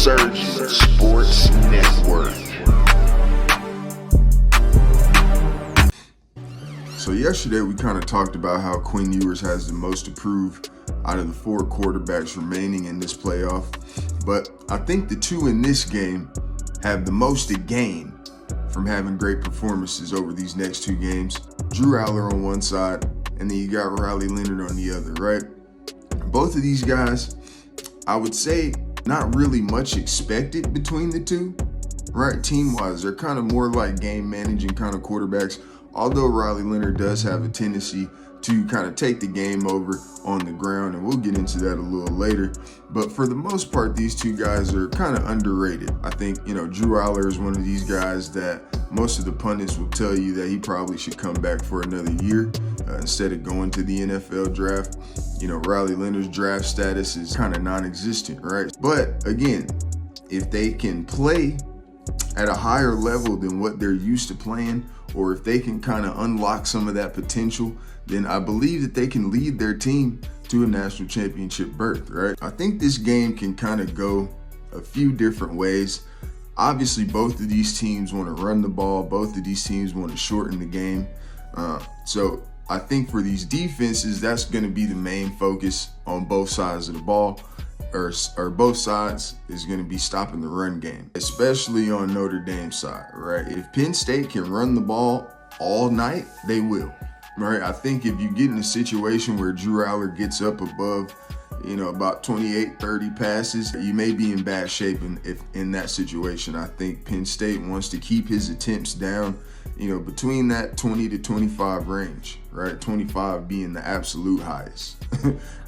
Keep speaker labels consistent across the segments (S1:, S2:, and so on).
S1: Surgeon Sports Network.
S2: So yesterday we kind of talked about how Quinn Ewers has the most to prove out of the 4 quarterbacks remaining in this playoff. But I think the 2 in this game have the most to gain from having great performances over these next 2 games. Drew Aller on one side, and then you got Riley Leonard on the other, right? Both of these guys, I would say not really much expected between the 2, right? Team-wise, they're kind of more like game-managing kind of quarterbacks, although Riley Leonard does have a tendency to kind of take the game over on the ground, and we'll get into that a little later. But for the most part, these 2 guys are kind of underrated. I think, Drew Aller is one of these guys that most of the pundits will tell you that he probably should come back for another year instead of going to the NFL draft. Riley Leonard's draft status is kind of non-existent, right? But again, if they can play at a higher level than what they're used to playing, or if they can kind of unlock some of that potential, then I believe that they can lead their team to a national championship berth, right? I think this game can kind of go a few different ways. Obviously, both of these teams want to run the ball. Both of these teams want to shorten the game. So I think for these defenses, that's going to be the main focus on both sides of the ball. Or both sides is going to be stopping the run game, especially on Notre Dame's side, right? If Penn State can run the ball all night, they will, right? I think if you get in a situation where Drew Aller gets up above, about 28, 30 passes, you may be in bad shape if in that situation. I think Penn State wants to keep his attempts down, between that 20 to 25 range, right? 25 being the absolute highest,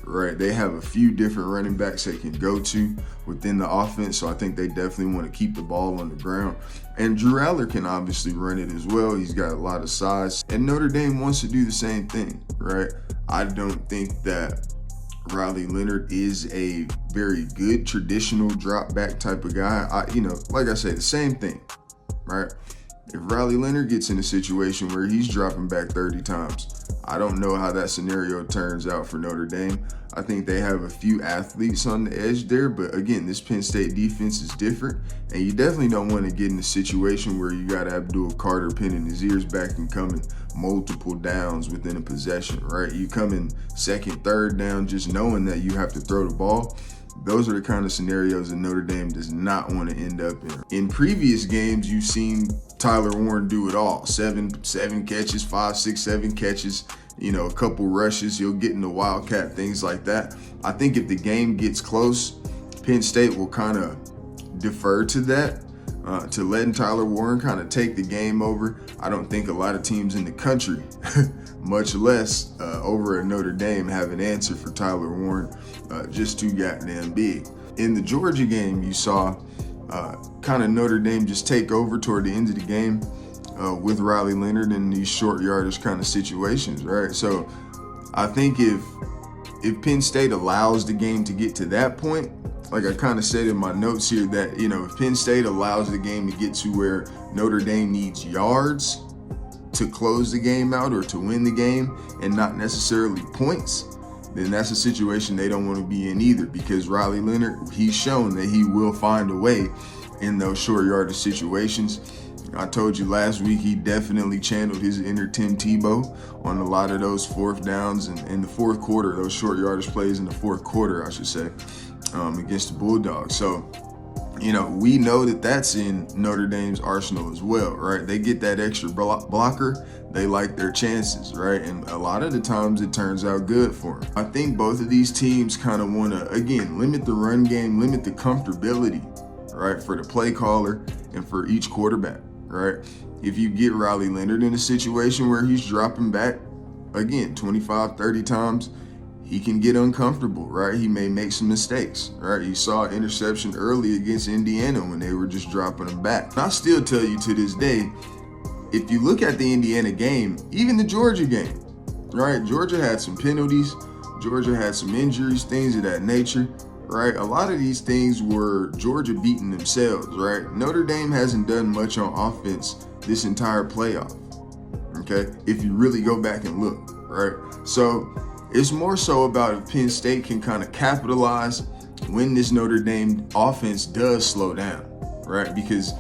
S2: right? They have a few different running backs they can go to within the offense, so I think they definitely want to keep the ball on the ground. And Drew Aller can obviously run it as well. He's got a lot of size, and Notre Dame wants to do the same thing, right? I don't think that Riley Leonard is a very good traditional drop back type of guy. Like I say, the same thing, right? If Riley Leonard gets in a situation where he's dropping back 30 times, I don't know how that scenario turns out for Notre Dame. I think they have a few athletes on the edge there, but again, this Penn State defense is different, and you definitely don't want to get in a situation where you got Abdul Carter pinning his ears back and coming multiple downs within a possession, right? You come in second, third down just knowing that you have to throw the ball. Those are the kind of scenarios that Notre Dame does not want to end up in. In previous games, you've seen Tyler Warren do it all. Seven catches, 5, 6, 7 catches, a couple rushes. He'll get in the wildcat, things like that. I think if the game gets close, Penn State will kind of defer to that, to letting Tyler Warren kind of take the game over. I don't think a lot of teams in the country, much less over at Notre Dame, have an answer for Tyler Warren. Just too goddamn big. In the Georgia game, you saw kind of Notre Dame just take over toward the end of the game with Riley Leonard in these short yardage kind of situations, right? So I think if Penn State allows the game to get to that point, like I kind of said in my notes here, that, if Penn State allows the game to get to where Notre Dame needs yards to close the game out or to win the game and not necessarily points, then that's a situation they don't want to be in either, because Riley Leonard, he's shown that he will find a way in those short yardage situations. I told you last week he definitely channeled his inner Tim Tebow on a lot of those 4th downs and in the 4th quarter, those short yardage plays in the 4th quarter, I should say, against the Bulldogs. So, we know that that's in Notre Dame's arsenal as well, right? They get that extra blocker. They like their chances, right? And a lot of the times it turns out good for them. I think both of these teams kind of want to, again, limit the run game, limit the comfortability, right, for the play caller and for each quarterback, right? If you get Riley Leonard in a situation where he's dropping back, again, 25, 30 times, he can get uncomfortable, right? He may make some mistakes, right? You saw an interception early against Indiana when they were just dropping him back. And I still tell you to this day, if you look at the Indiana game, even the Georgia game, right? Georgia had some penalties. Georgia had some injuries, things of that nature, right? A lot of these things were Georgia beating themselves, right? Notre Dame hasn't done much on offense this entire playoff, okay? If you really go back and look, right? So it's more so about if Penn State can kind of capitalize when this Notre Dame offense does slow down, right? Because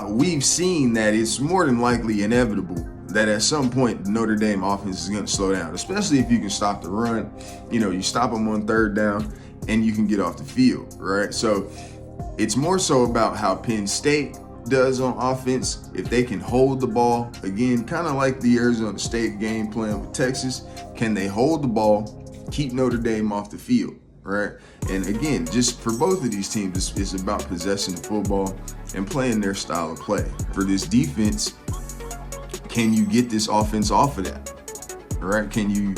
S2: we've seen that it's more than likely inevitable that at some point the Notre Dame offense is going to slow down, especially if you can stop the run. You stop them on third down and you can get off the field, right? So it's more so about how Penn State does on offense. If they can hold the ball, again, kind of like the Arizona State game plan with Texas, can they hold the ball, keep Notre Dame off the field, right? And again, just for both of these teams, it's about possessing the football and playing their style of play. For this defense, can you get this offense off of that, right? Can you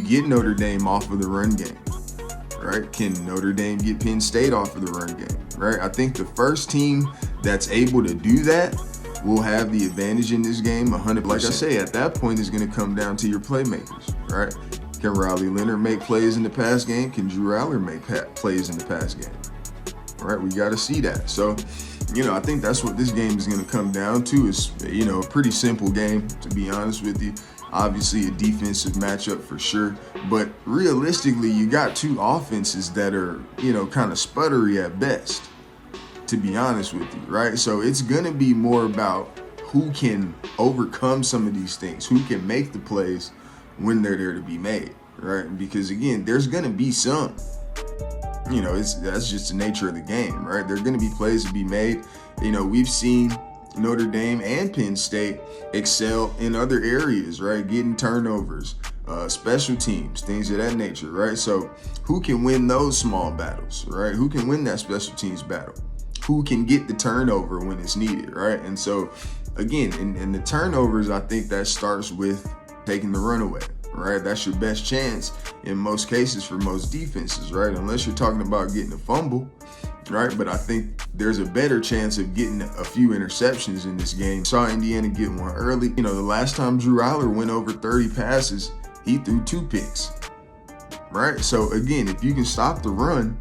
S2: get Notre Dame off of the run game, right? Can Notre Dame get Penn State off of the run game, right? I think the first team that's able to do that will have the advantage in this game 100%. Like I say, at that point, it's going to come down to your playmakers, right? Can Riley Leonard make plays in the pass game? Can Drew Aller make plays in the pass game? All right, we got to see that. So, I think that's what this game is going to come down to. Is a pretty simple game, to be honest with you. Obviously, a defensive matchup for sure. But realistically, you got two offenses that are, kind of sputtery at best, to be honest with you, right? So it's going to be more about who can overcome some of these things, who can make the plays when they're there to be made, right? Because again, there's going to be some, that's just the nature of the game, right? There are going to be plays to be made. We've seen Notre Dame and Penn State excel in other areas, right? Getting turnovers, special teams, things of that nature, right? So who can win those small battles, right? Who can win that special teams battle? Who can get the turnover when it's needed, right? And so again, in the turnovers, I think that starts with taking the runaway, right? That's your best chance in most cases for most defenses, right? Unless you're talking about getting a fumble, right? But I think there's a better chance of getting a few interceptions in this game. Saw Indiana get one early. The last time Drew Aller went over 30 passes, he threw 2 picks, right? So again, if you can stop the run,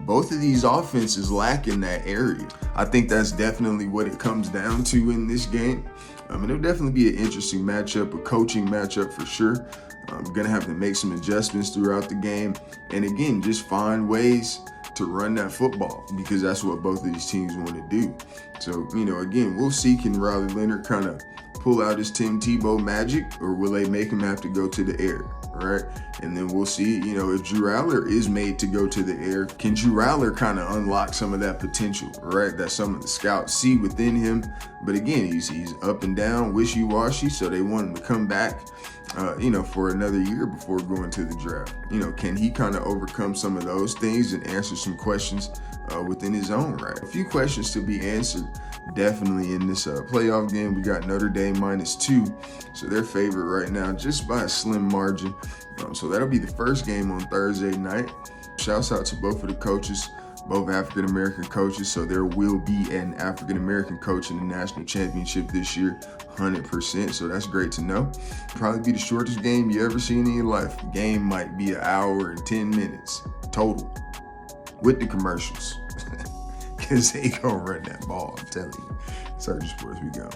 S2: both of these offenses lack in that area. I think that's definitely what it comes down to in this game. It'll definitely be an interesting matchup, a coaching matchup for sure. I'm going to have to make some adjustments throughout the game. And again, just find ways to run that football, because that's what both of these teams want to do. So, again, we'll see, can Riley Leonard kind of pull out his Tim Tebow magic, or will they make him have to go to the air, right? And then we'll see, if Drew Aller is made to go to the air, can Drew Aller kind of unlock some of that potential, right? That some of the scouts see within him. But again, he's up and down, wishy-washy, so they want him to come back, for another year before going to the draft. Can he kind of overcome some of those things and answer some questions within his own right? A few questions to be answered definitely in this playoff game. We got Notre Dame -2, so they're favored right now just by a slim margin. So that'll be the first game on Thursday night. Shouts out to both of the coaches, both African-American coaches. So there will be an African-American coach in the national championship this year, 100%. So that's great to know. Probably be the shortest game you ever seen in your life. Game might be 1 hour and 10 minutes total with the commercials. Because they gonna run that ball, I'm telling you. Surgeon Sports, we go.